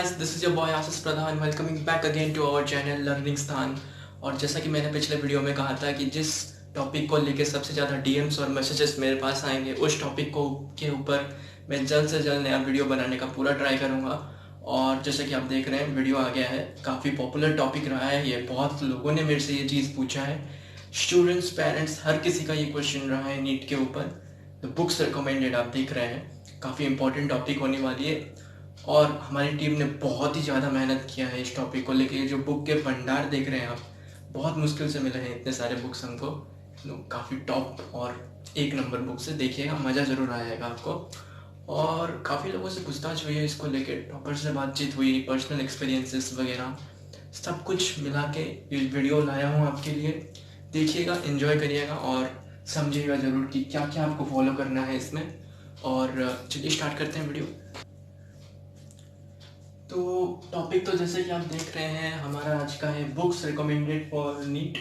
guys, this is your boy Ashish Pradhan welcoming back again to our channel learning Sthan. और जैसा कि मैंने पिछले वीडियो में कहा था कि जिस टॉपिक को लेके सबसे ज़्यादा डीएम्स और मैसेजेस मेरे पास आएंगे उस टॉपिक को के ऊपर मैं जल्द से जल्द नया वीडियो बनाने का पूरा ट्राई करूँगा। और जैसे कि आप देख रहे हैं वीडियो आ गया है, काफ़ी पॉपुलर टॉपिक रहा है ये, बहुत लोगों ने मेरे से ये चीज़ पूछा है, स्टूडेंट्स, पेरेंट्स, हर किसी का ये क्वेश्चन रहा है नीट के ऊपर। तो बुक्स रिकमेंडेड आप देख रहे हैं, काफ़ी इंपॉर्टेंट टॉपिक होने वाली है और हमारी टीम ने बहुत ही ज़्यादा मेहनत किया है इस टॉपिक को लेके। जो बुक के भंडार देख रहे हैं आप, बहुत मुश्किल से मिले हैं इतने सारे बुक्स हमको, काफ़ी टॉप और एक नंबर बुक से देखिएगा, मज़ा ज़रूर आएगा आपको। और काफ़ी लोगों से पूछताछ हुई है इसको लेके, टॉपर से बातचीत हुई, पर्सनल एक्सपीरियंसेस वगैरह सब कुछ मिला के ये वीडियो लाया हूँ आपके लिए। देखिएगा, एंजॉय करिएगा और समझिएगा ज़रूर कि क्या क्या आपको फॉलो करना है इसमें। और चलिए स्टार्ट करते हैं वीडियो। तो टॉपिक तो जैसे कि आप देख रहे हैं हमारा आज का है बुक्स रिकमेंडेड फॉर नीट।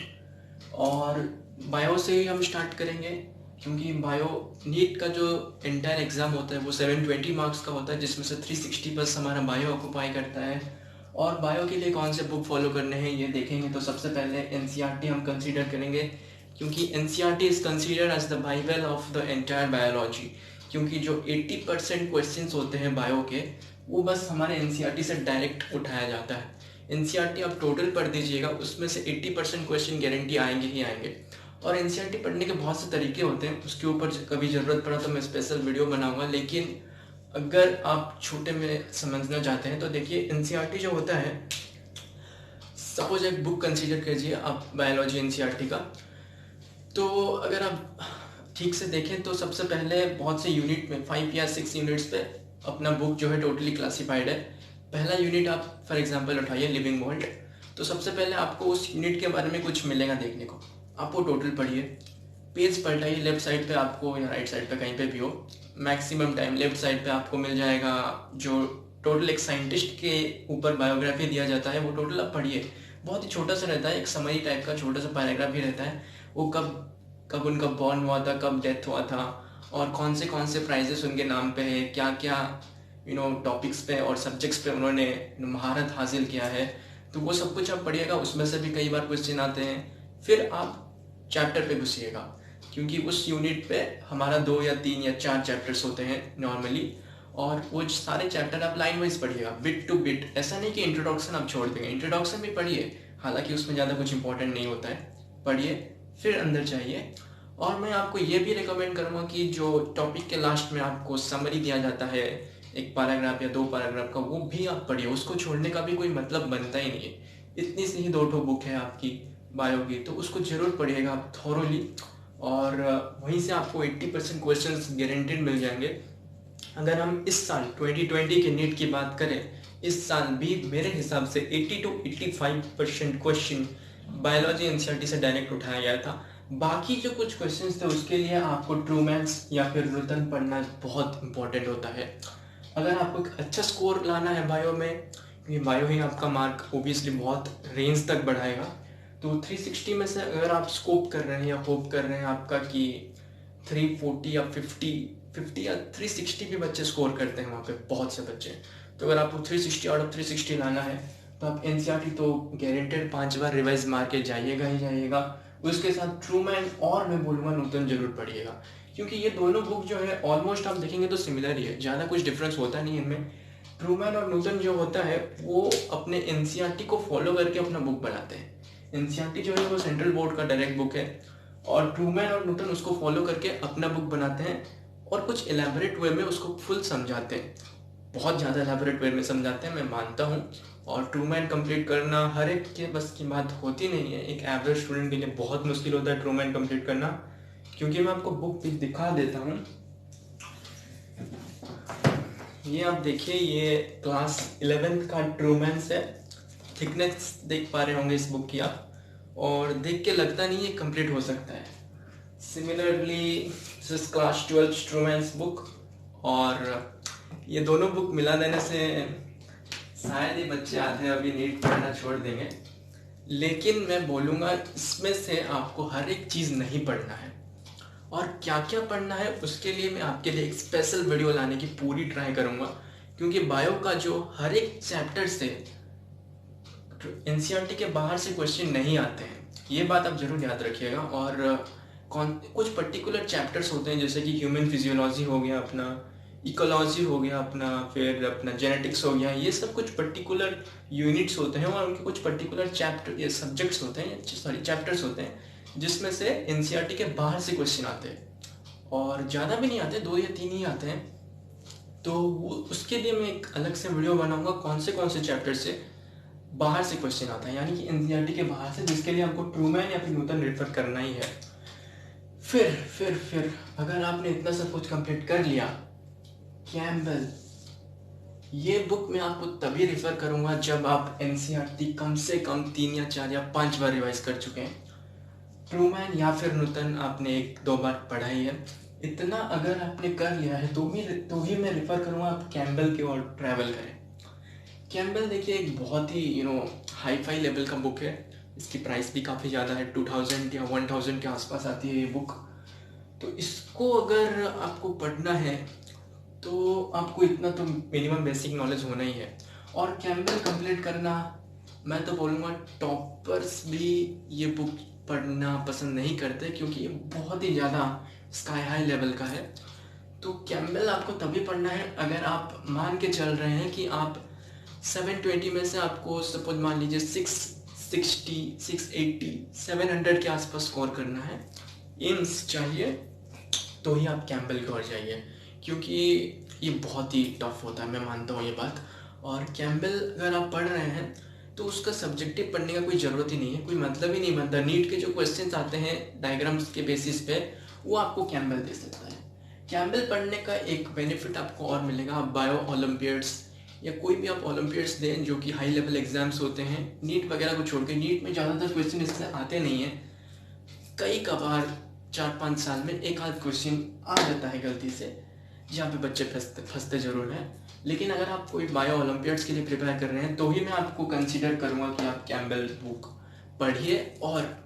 और बायो से ही हम स्टार्ट करेंगे क्योंकि बायो नीट का जो इंटायर एग्ज़ाम होता है वो 720 मार्क्स का होता है, जिसमें से 360 बस हमारा बायो ऑक्यूपाई करता है। और बायो के लिए कौन से बुक फॉलो करने हैं ये देखेंगे तो सबसे पहले एनसीईआरटी हम कंसीडर करेंगे, क्योंकि NCERT is considered as the bible of the entire biology. क्योंकि जो 80% क्वेश्चंस होते हैं बायो के वो बस हमारे एनसीईआरटी से डायरेक्ट उठाया जाता है। एनसीईआरटी आप टोटल पढ़ दीजिएगा, उसमें से 80% क्वेश्चन गारंटी आएंगे ही आएंगे। और एनसीईआरटी पढ़ने के बहुत से तरीके होते हैं, उसके ऊपर कभी ज़रूरत पड़ा तो मैं स्पेशल वीडियो बनाऊंगा। लेकिन अगर आप छोटे में समझना चाहते हैं तो देखिए, एनसीईआरटी जो होता है, सपोज एक बुक कंसीडर कीजिए आप बायोलॉजी एनसीईआरटी का। तो अगर आप ठीक से देखें तो सबसे पहले बहुत से यूनिट में 5 या 6 यूनिट्स पे अपना बुक जो है टोटली क्लासिफाइड है। पहला यूनिट आप फॉर एग्जांपल उठाइए लिविंग वर्ल्ड, तो सबसे पहले आपको उस यूनिट के बारे में कुछ मिलेगा देखने को, आप वो टोटल पढ़िए, पेज पलटाइए, लेफ्ट साइड पे आपको या राइट साइड पे कहीं पे भी हो, मैक्सिमम टाइम लेफ्ट साइड पे आपको मिल जाएगा जो टोटल एक साइंटिस्ट के ऊपर बायोग्राफी दिया जाता है, वो टोटल आप पढ़िए। बहुत ही छोटा सा रहता है, एक समरी टाइप का छोटा सा पैराग्राफ ही रहता है। वो कब कब उनका बॉर्न हुआ था, कब डेथ हुआ था, और कौन से प्राइजेस उनके नाम पे है, क्या क्या टॉपिक्स पे और सब्जेक्ट्स पे उन्होंने महारत हासिल किया है। तो वो सब कुछ आप पढ़िएगा, उसमें से भी कई बार क्वेश्चन आते हैं। फिर आप चैप्टर पे घुसिएगा, क्योंकि उस यूनिट पे हमारा 2 या 3 या 4 चैप्टर्स होते हैं नॉर्मली, और वो सारे चैप्टर आप लाइन वाइज पढ़िएगा, बिट टू बिट। ऐसा नहीं कि इंट्रोडक्शन आप छोड़ देंगे, इंट्रोडक्शन भी पढ़िए, हालांकि उसमें ज़्यादा कुछ इंपॉर्टेंट नहीं होता है, पढ़िए फिर अंदर जाइए। और मैं आपको ये भी रिकमेंड करूँगा कि जो टॉपिक के लास्ट में आपको समरी दिया जाता है, एक पैराग्राफ या 2 पैराग्राफ का, वो भी आप पढ़िए, उसको छोड़ने का भी कोई मतलब बनता ही नहीं है। इतनी सी ही 2 ठो बुक है आपकी बायो की, तो उसको जरूर पढ़िएगा आप थॉरोली, और वहीं से आपको 80% क्वेश्चंस गारंटीड मिल जाएंगे। अगर हम इस साल 2020 के नीट की बात करें, इस साल भी मेरे हिसाब से 80 to 85% क्वेश्चन बायोलॉजी एनसीईआरटी से डायरेक्ट उठाया गया था। बाकी जो कुछ क्वेश्चंस थे उसके लिए आपको ट्रूमैन्स या फिर न्यूटन पढ़ना बहुत इंपॉर्टेंट होता है। अगर आपको एक अच्छा स्कोर लाना है बायो में, क्योंकि बायो ही आपका मार्क ओबियसली बहुत रेंज तक बढ़ाएगा, तो 360 में से अगर आप स्कोप कर रहे हैं या होप कर रहे हैं आपका कि 340 या 50 या 360 भी बच्चे स्कोर करते हैं वहाँ पे, बहुत से बच्चे। तो अगर आपको 360 आउट ऑफ 360 लाना है तो आप एनसीईआरटी तो गारंटेड 5 बार रिवाइज मार के जाइएगा ही जाइएगा। उसके साथ ट्रूमैन और मैं बोलूँगा न्यूटन जरूर पढ़िएगा, क्योंकि ये दोनों बुक जो है ऑलमोस्ट आप देखेंगे तो सिमिलर ही है, ज़्यादा कुछ डिफरेंस होता नहीं है इनमें। ट्रूमैन और न्यूटन जो होता है वो अपने एनसीईआरटी को फॉलो करके अपना बुक बनाते हैं। एनसीईआरटी जो है वो सेंट्रल बोर्ड का डायरेक्ट बुक है, और ट्रूमैन और न्यूटन उसको फॉलो करके अपना बुक बनाते हैं और कुछ एलैबोरेट वे में उसको फुल समझाते हैं, बहुत ज़्यादा एलैबोरेट वे में समझाते हैं, मैं मानता हूँ। और ट्रूमैन कंप्लीट करना हर एक के बस की बात होती नहीं है, एक एवरेज स्टूडेंट के लिए बहुत मुश्किल होता है ट्रूमैन कंप्लीट करना। क्योंकि मैं आपको बुक भी दिखा देता हूँ, ये आप देखिए, ये क्लास 11th का ट्रूमैन है। थिकनेस देख पा रहे होंगे इस बुक की आप, और देख के लगता नहीं है कंप्लीट हो सकता है। Similarly this is class 12 Trueman's book, और ये दोनों बुक मिला देने से शायद ही बच्चे आधे अभी नीट पढ़ना छोड़ देंगे। लेकिन मैं बोलूँगा इसमें से आपको हर एक चीज़ नहीं पढ़ना है, और क्या क्या पढ़ना है उसके लिए मैं आपके लिए एक स्पेशल वीडियो लाने की पूरी ट्राई करूँगा। क्योंकि बायो का जो हर एक चैप्टर से एनसीईआरटी के बाहर से क्वेश्चन नहीं आते हैं, ये बात आप जरूर याद रखिएगा। और कुछ पर्टिकुलर चैप्टर्स होते हैं, जैसे कि ह्यूमन फिजियोलॉजी हो गया अपना, इकोलॉजी हो गया अपना, फिर अपना जेनेटिक्स हो गया, ये सब कुछ पर्टिकुलर यूनिट्स होते हैं और उनके कुछ पर्टिकुलर चैप्टर ये सब्जेक्ट्स होते हैं, सॉरी चैप्टर्स होते हैं, जिसमें से एनसीईआरटी के बाहर से क्वेश्चन आते हैं और ज़्यादा भी नहीं आते, 2 या 3 ही आते हैं। तो उसके लिए मैं एक अलग से वीडियो बनाऊंगा कौन से चैप्टर से बाहर से क्वेश्चन आता है, यानी कि एनसीईआरटी के बाहर से, जिसके लिए आपको ट्रूमैन या फिर न्यूटन रेफर करना ही है। फिर अगर आपने इतना सब कुछ कंप्लीट कर लिया, कैम्बल, ये बुक मैं आपको तभी रेफर करूंगा जब आप एनसीईआरटी कम से कम 3 या 4 या 5 बार रिवाइज कर चुके हैं। ट्रूमैन या फिर न्यूटन आपने 1-2 बार पढ़ा ही है। इतना अगर आपने कर लिया है तो ही मैं रेफर करूंगा आप कैम्बल की ओर ट्रैवल करें। कैम्बल देखिए एक बहुत ही हाई फाई लेवल का बुक है। इसकी प्राइस भी काफ़ी ज़्यादा है, 2000 या 1000 के आसपास आती है ये बुक। तो इसको अगर आपको पढ़ना है तो आपको इतना तो मिनिमम बेसिक नॉलेज होना ही है। और कैम्बल कंप्लीट करना, मैं तो बोलूँगा टॉपर्स भी ये बुक पढ़ना पसंद नहीं करते, क्योंकि ये बहुत ही ज़्यादा स्काई हाई लेवल का है। तो कैम्बल आपको तभी पढ़ना है अगर आप मान के चल रहे हैं कि आप 720 में से आपको सपोज मान लीजिए 660, 680, 700 के आसपास स्कोर करना है, एम्स चाहिए, तो ही आप कैम्बल की ओर जाइए, क्योंकि ये बहुत ही टफ होता है, मैं मानता हूँ ये बात। और कैम्बल अगर आप पढ़ रहे हैं तो उसका सब्जेक्टिव पढ़ने का कोई ज़रूरत ही नहीं है, कोई मतलब ही नहीं बनता। नीट के जो क्वेश्चंस आते हैं डायग्राम्स के बेसिस पे, वो आपको कैम्बल दे सकता है। कैम्बल पढ़ने का एक बेनिफिट आपको और मिलेगा, आप बायो ओलंपियाड्स या कोई भी आप ओलंपियाड्स दें जो कि हाई लेवल एग्जाम्स होते हैं, नीट वगैरह को छोड़ के, नीट में ज़्यादातर क्वेश्चन इससे आते नहीं हैं, कई कबार 4-5 साल में एक आध क्वेश्चन आ जाता है गलती से, जहाँ पे बच्चे फंसते जरूर हैं। लेकिन अगर आप कोई बायो ओलंपियाड्स के लिए प्रिपेयर कर रहे हैं तो ही मैं आपको कंसीडर करूँगा कि आप कैम्बल बुक पढ़िए। और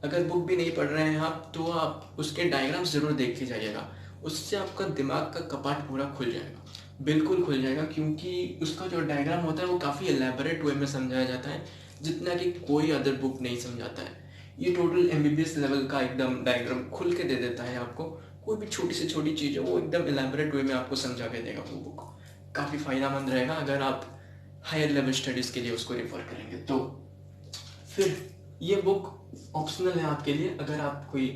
अगर बुक भी नहीं पढ़ रहे हैं आप, तो आप उसके डायग्राम्स ज़रूर देख के जाइएगा, उससे आपका दिमाग का कपाट पूरा खुल जाएगा, बिल्कुल खुल जाएगा। क्योंकि उसका जो डायग्राम होता है वो काफ़ी एलैबोरेट वे में समझाया जाता है, जितना कि कोई अदर बुक नहीं समझाता है। ये टोटल एमबीबीएस लेवल का एकदम डायग्राम खुल के दे देता है आपको, कोई भी छोटी से छोटी चीज़ है वो एकदम एलैबोरेट वे में आपको समझा के देगा। वो बुक काफ़ी फ़ायदेमंद रहेगा अगर आप हायर लेवल स्टडीज़ के लिए उसको रेफर करेंगे तो। फिर ये बुक ऑप्शनल है आपके लिए, अगर आप कोई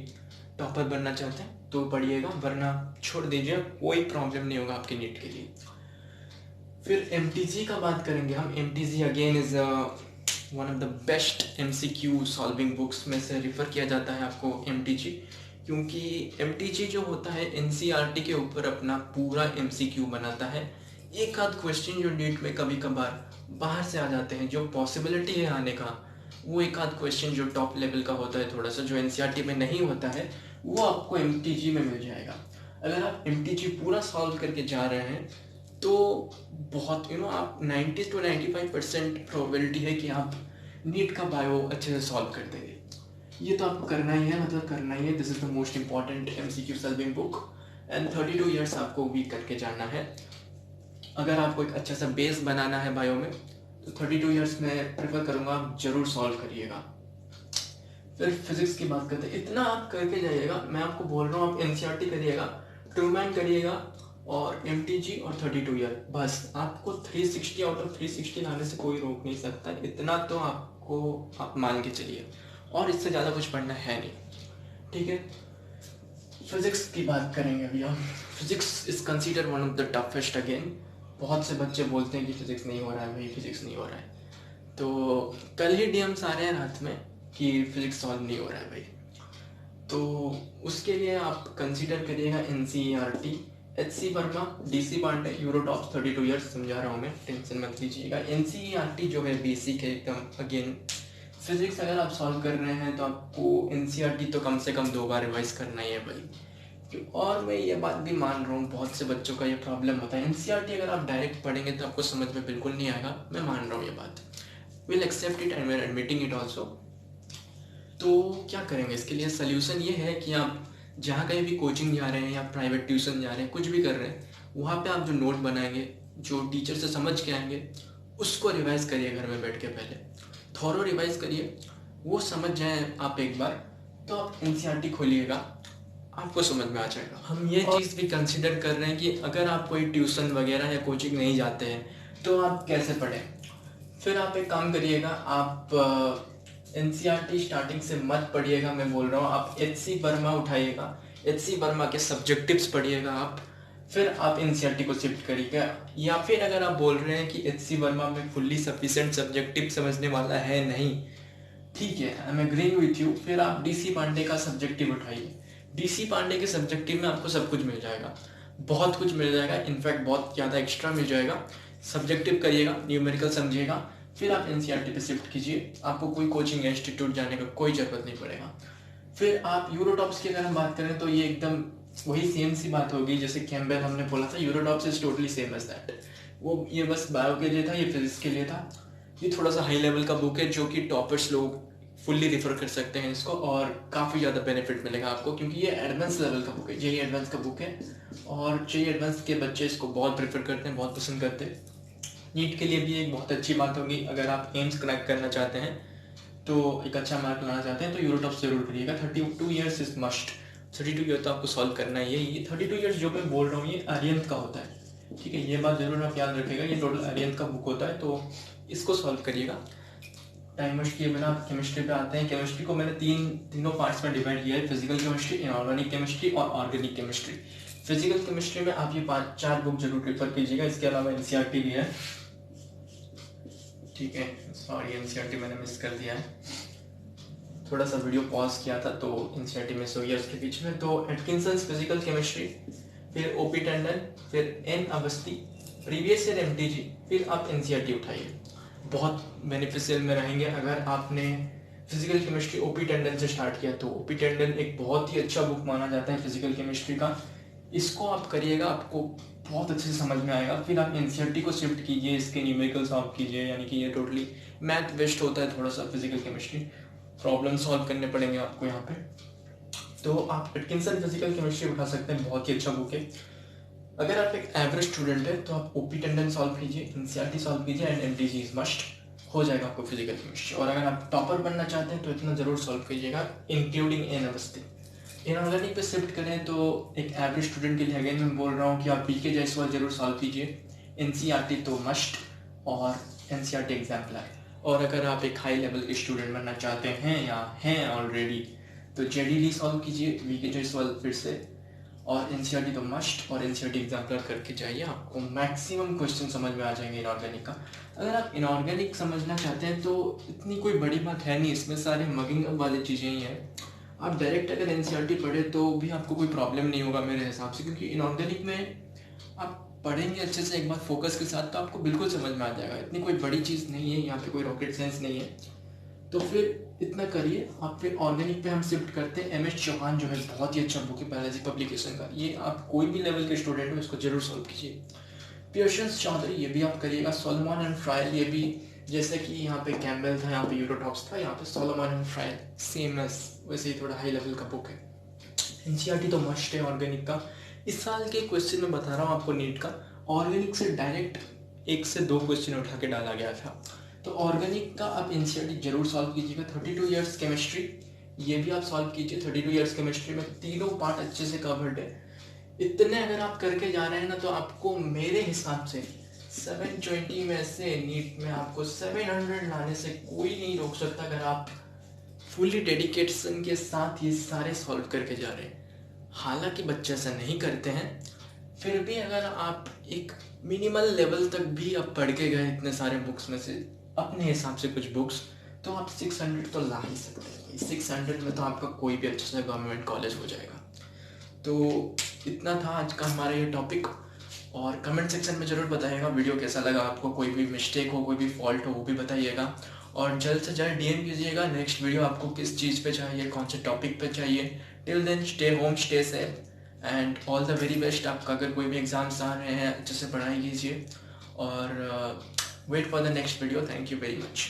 टॉपर बनना चाहते हैं तो पढ़िएगा, वरना छोड़ दीजिए, कोई प्रॉब्लम नहीं होगा आपके नीट के लिए। फिर एमटीजी का बात करेंगे हम। MTG again is one of the best MCQ solving books में से रेफर किया जाता है आपको एमटीजी, क्योंकि एमटीजी जो होता है एनसीईआरटी के ऊपर अपना पूरा एमसीक्यू बनाता है। एक आध क्वेश्चन जो नीट में कभी कभार बाहर से आ जाते हैं, जो पॉसिबिलिटी है आने का, वो एक आध क्वेश्चन जो टॉप लेवल का होता है थोड़ा सा, जो एनसीईआरटी में नहीं होता है, वो आपको एमटीजी में मिल जाएगा। अगर आप एमटीजी पूरा सॉल्व करके जा रहे हैं तो बहुत आप 90 to 95% प्रोबेबिलिटी है कि आप नीट का बायो अच्छे से सॉल्व कर देंगे। ये तो आपको करना ही है, मतलब करना ही है। This is the most important MCQ solving book and 32 years आपको भी करके जाना है। अगर आपको एक अच्छा सा बेस बनाना है बायो में तो 32 ईयर्स में प्रेफर करूँगा आप जरूर सॉल्व करिएगा। फिर फिजिक्स की बात करते हैं, इतना आप करके जाइएगा, मैं आपको बोल रहा हूँ। आप एनसीईआरटी करिएगा, ट्रूमैन करिएगा और एमटीजी और 32 ईयर, बस आपको 360 आउट ऑफ 360 लाने से कोई रोक नहीं सकता। इतना तो आपको आप मान के चलिए, और इससे ज़्यादा कुछ पढ़ना है नहीं, ठीक है। फिजिक्स की बात करेंगे अभी हम। Physics is consider one of the toughest again. बहुत से बच्चे बोलते हैं कि फिजिक्स नहीं हो रहा है भाई, फिजिक्स नहीं हो रहा है। तो कल ही डीएम्स आ रहे हैं रात में कि फिजिक्स सॉल्व नहीं हो रहा है भाई, तो उसके लिए आप कंसीडर करिएगा NCERT, HC Verma, DC Pandey, Eurotop 32 years समझा रहा हूँ मैं, टेंशन मत लीजिएगा। एनसीईआरटी जो है बेसिक है एकदम। अगेन फिजिक्स अगर आप सॉल्व कर रहे हैं तो आपको एनसीईआरटी तो कम से कम 2 बार रिवाइज करना ही है भाई। और मैं ये बात भी मान रहा हूँ, बहुत से बच्चों का ये प्रॉब्लम होता है, एनसीईआरटी अगर आप डायरेक्ट पढ़ेंगे तो आपको समझ में बिल्कुल नहीं आएगा, मैं मान रहा हूँ ये बात। Will accept it and we are admitting it also. तो क्या करेंगे इसके लिए? सोल्यूशन ये है कि आप जहाँ कहीं भी कोचिंग जा रहे हैं या प्राइवेट ट्यूशन जा रहे हैं, कुछ भी कर रहे हैं, वहाँ पे आप जो नोट बनाएंगे जो टीचर से समझ के आएंगे उसको रिवाइज करिए घर में बैठ के, पहले थॉरो रिवाइज करिए, वो समझ जाए आप एक बार तो आप एनसीईआरटी खोलिएगा, आपको समझ में आ जाएगा। हम ये चीज़ भी कंसिडर कर रहे हैं कि अगर आप कोई ट्यूशन वगैरह या कोचिंग नहीं जाते हैं तो आप कैसे पढ़ें। फिर आप एक काम करिएगा, आप एनसीईआरटी स्टार्टिंग से मत पढ़िएगा, मैं बोल रहा हूँ आप एचसी वर्मा उठाइएगा, एचसी वर्मा के सब्जेक्टिव्स पढ़िएगा आप, फिर आप एनसीईआरटी को शिफ्ट करिएगा। या फिर अगर आप बोल रहे हैं कि एचसी वर्मा में फुल्ली सफिशिएंट सब्जेक्टिव समझने वाला है नहीं, ठीक है, I am agreeing with you, फिर आप डीसी पांडे का सब्जेक्टिव उठाइए। डीसी पांडे के सब्जेक्टिव में आपको सब कुछ मिल जाएगा, बहुत कुछ मिल जाएगा, इनफैक्ट बहुत ज़्यादा एक्स्ट्रा मिल जाएगा। सब्जेक्टिव करिएगा, न्यूमेरिकल समझिएगा, फिर आप एनसीईआरटी पे शिफ्ट कीजिए, आपको कोई कोचिंग इंस्टीट्यूट जाने का कोई ज़रूरत नहीं पड़ेगा। फिर आप यूरोटॉप्स की अगर हम बात करें तो ये एकदम वही सेम सी बात होगी जैसे कैम्बेल हमने बोला था, Eurotops is totally same as that. वो ये बस बायो के लिए था, ये फिजिक्स के लिए था। ये थोड़ा सा हाई लेवल का बुक है जो कि टॉपर्स लोग फुल्ली रिफर कर सकते हैं इसको, और काफ़ी ज़्यादा बेनिफिट मिलेगा आपको, क्योंकि ये एडवांस लेवल का बुक है, जेईई एडवांस का बुक है, और जेईई एडवांस के बच्चे इसको बहुत प्रेफर करते हैं, बहुत पसंद करते हैं। नीट के लिए भी एक बहुत अच्छी बात होगी, अगर आप एम्स क्रैक करना चाहते हैं तो एक अच्छा मार्क लाना चाहते हैं तो यूरोटॉप्स जरूर करिएगा। 32 ईयर्स इज मस्ट, 32 ईयर तो आपको सॉल्व करना ही है। ये 32 ईयर्स जो मैं बोल रहा हूँ ये आर्यंत का होता है, ठीक है, ये बात जरूर आप याद रखिएगा, ये टोटल आर्यंत का बुक होता है, तो इसको सॉल्व करिएगा। टाइम वेस्ट किए बिना आप केमिस्ट्री पे आते हैं। केमिस्ट्री को मैंने तीनों पार्ट्स में डिवाइड किया है, फिजिकल केमिस्ट्री, इनऑर्गेनिक केमिस्ट्री और ऑर्गेनिक केमिस्ट्री। फिजिकल केमिस्ट्री में आप ये 5-4 बुक जरूर प्रेफर कीजिएगा, इसके अलावा एनसीईआरटी भी है, ठीक है, सॉरी एनसीईआरटी मैंने मिस कर दिया है, थोड़ा सा वीडियो पॉज किया था तो एनसीईआरटी मिस हो गया उसके बीच में। तो एटकिंसंस फिजिकल केमिस्ट्री, फिर ओपी टंडन, फिर N Awasthi, previous year MTG, फिर आप एनसीईआरटी उठाइए, बहुत बेनिफिशियल में रहेंगे। अगर आपने फिजिकल केमिस्ट्री ओपी टंडन से स्टार्ट किया तो ओपी टंडन एक बहुत ही अच्छा बुक माना जाता है फिजिकल केमिस्ट्री का, इसको आप करिएगा, आपको बहुत अच्छे से समझ में आएगा। फिर आप एनसीईआरटी को शिफ्ट कीजिए, इसके न्यूमेरिकल सॉल्व कीजिए, यानी कि ये टोटली मैथ बेस्ड होता है थोड़ा सा फिजिकल केमिस्ट्री, प्रॉब्लम सॉल्व करने पड़ेंगे आपको यहाँ पे। तो आप एटकिंसन फिजिकल केमिस्ट्री उठा सकते हैं, बहुत ही अच्छा बुक है। अगर आप एक एवरेज स्टूडेंट है तो आप ओपी टंडन सॉल्व कीजिए, एनसीईआरटी सॉल्व कीजिए एंड एमटीजी इज मस्ट, हो जाएगा आपको फिजिकल केमिस्ट्री। और अगर आप टॉपर बनना चाहते हैं तो इतना जरूर सॉल्व कीजिएगा, इंक्लूडिंग एन अवस्थी। इनऑर्गेनिक पे शिफ्ट करें तो एक एवरेज स्टूडेंट के लिए अगेन मैं बोल रहा हूँ कि आप बीके जायसवाल जरूर सॉल्व कीजिए, एनसीईआरटी तो मस्ट और एनसीईआरटी एग्जाम्पलर। और अगर आप एक हाई लेवल के स्टूडेंट बनना चाहते हैं या हैं ऑलरेडी तो जेडीडी सॉल्व कीजिए, बीके जायसवाल फिर से, और एनसीईआरटी तो मस्ट और एनसीईआरटी एग्जाम्पलर करके जाइए, आपको मैक्सिमम क्वेश्चन समझ में आ जाएंगे इनऑर्गेनिक का। अगर आप इनऑर्गेनिक समझना चाहते हैं तो इतनी कोई बड़ी बात है नहीं, इसमें सारे मगिंग अप वाली चीज़ें ही हैं। आप डायरेक्ट अगर एनसीईआरटी पढ़े तो भी आपको कोई प्रॉब्लम नहीं होगा मेरे हिसाब से, क्योंकि इनऑर्गेनिक में आप पढ़ेंगे अच्छे से एक बार फोकस के साथ तो आपको बिल्कुल समझ में आ जाएगा, इतनी कोई बड़ी चीज़ नहीं है, यहाँ पे कोई रॉकेट साइंस नहीं है। तो फिर इतना करिए आप। फिर ऑर्गेनिक पे हम शिफ्ट करते हैं, एमएस चौहान जो है बहुत ही अच्छा बुक है बायोलॉजी पब्लिकेशन का, ये आप कोई भी लेवल के स्टूडेंट हो इसको जरूर सॉल्व कीजिए। पियर्सन्स चौधरी, ये भी आप करिएगा। सोलोमन एंड फ्रायल, ये भी जैसे कि यहाँ पे कैम्बेल था, यहाँ पे यूरोटॉप्स था, यहाँ पे सोलोमन एंड फ्रायल सेम एस, वैसे ही थोड़ा हाई लेवल का बुक है। एनसीईआरटी तो मस्ट है ऑर्गेनिक का। इस साल के क्वेश्चन में बता रहा हूँ आपको नीट का, ऑर्गेनिक से डायरेक्ट 1 से 2 क्वेश्चन उठा के डाला गया था, तो ऑर्गेनिक का आप एनसीईआरटी जरूर सॉल्व कीजिएगा। 32 ईयर्स केमिस्ट्री, ये भी आप सॉल्व कीजिए। 32 ईयर्स केमिस्ट्री में तीनों पार्ट अच्छे से कवर्ड है। इतने अगर आप करके जा रहे हैं ना तो आपको मेरे हिसाब से 720 में से नीट में आपको 700 लाने से कोई नहीं रोक सकता, अगर आप फुली डेडिकेशन के साथ ये सारे सॉल्व करके जा रहे हैं। हालांकि बच्चे ऐसा नहीं करते हैं, फिर भी अगर आप एक मिनिमल लेवल तक भी आप पढ़ के गए इतने सारे बुक्स में से अपने हिसाब से कुछ बुक्स, तो आप 600 तो ला ही सकते हैं। 600 में तो आपका कोई भी अच्छा सा गवर्नमेंट कॉलेज हो जाएगा। तो इतना था आज का हमारा ये टॉपिक, और कमेंट सेक्शन में ज़रूर बताइएगा वीडियो कैसा लगा आपको, कोई भी मिस्टेक हो, कोई भी फॉल्ट हो वो भी बताइएगा, और जल्द से जल्द डीएम कीजिएगा नेक्स्ट वीडियो आपको किस चीज़ पे चाहिए, कौन से टॉपिक पे चाहिए। Till then stay home, stay safe and all the very best. आपका अगर कोई भी एग्ज़ाम्स आ रहे हैं अच्छे से पढ़ाई कीजिए, और wait for the next video. Thank you very much.